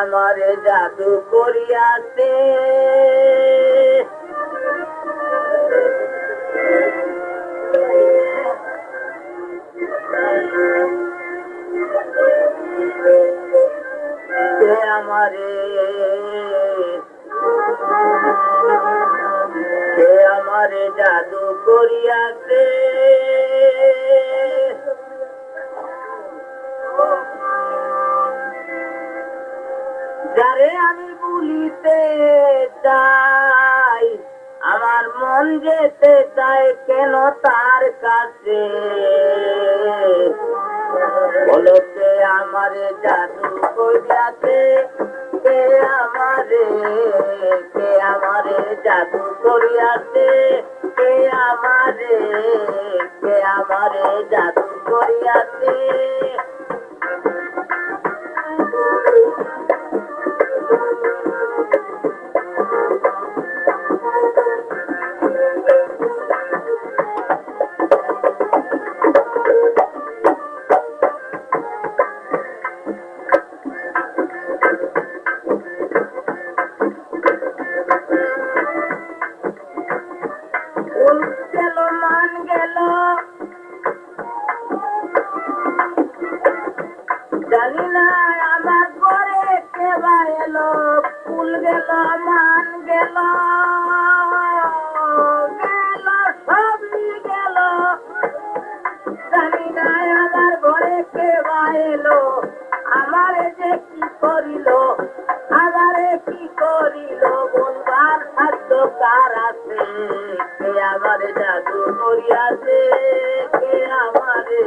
আমারে জাদু করিয়াছে কে আমারে জাদু করিয়াছে যারে আমি বলিতে চাই আমার মন যেতে চায় কেন তার কাছে বলো কে আমারে জাদু করিয়াছে কে আমারে জাদু করিয়াছে কে আমারে জাদু করিয়াছে জানি না আমার ঘরে কে বা এলো ফুল গেল মান গেল সবই গেল জানি না আমার ঘরে কে বা এলো আমারে যে কি করিল বলবার সাধ্য কার আছে কে আমারে জাদু করিয়াছে কে আমারে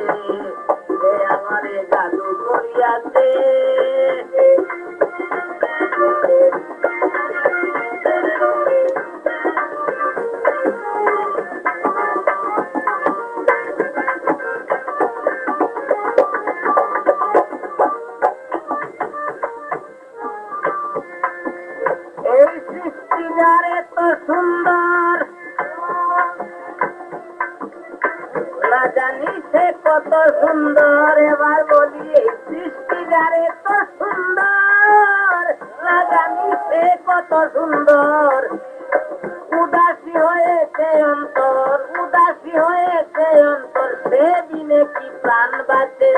জাদু করিয়াছে এই সৃষ্টি যারে তো সুন্দর না জানি সে কত সুন্দর এবার বলি এই সৃষ্টি যারে তো সুন্দর না জানি সে কত সুন্দর উদাসী হয়েছে অন্তর সে দিনে কি প্রাণ বাঁচে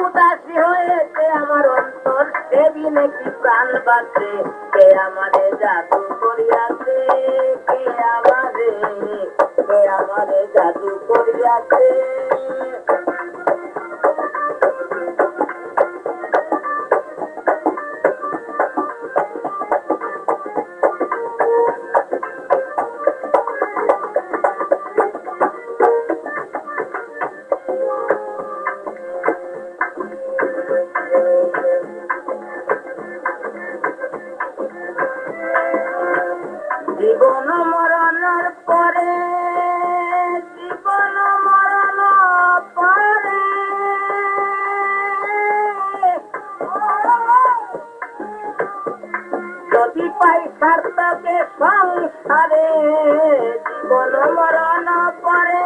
উদাসী হয়েছে আমার অন্তর সে দিনে কি প্রাণ বাঁচে কে আমারে জাদু করিয়াছে কে আমারে জাদু করিয়াছে জীবন মরণের পরে যদি পাই সার্থকে সংসারে জীবন মরণ পরে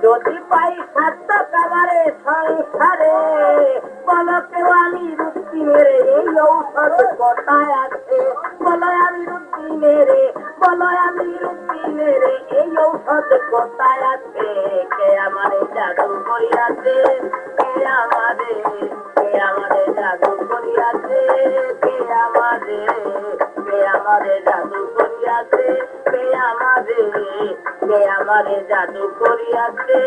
যদি পাই সার্থক আমারে সংসারে বলো কেউ আমি রুক্তি মেরে এই ঔষধ কোথায় আছে বলো আমি রুক্তি মেরে এই ঔষধ কোথায় আছে কে আমারে জাদু করিয়াছে কে আমারে জাদু করিয়াছে কে আমারে জাদু করিয়াছে কে আমারে জাদু করিয়াছে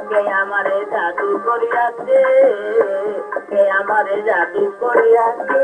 কে আমারে জাদু করিয়াছে কে আমারে জাদু করিয়াছে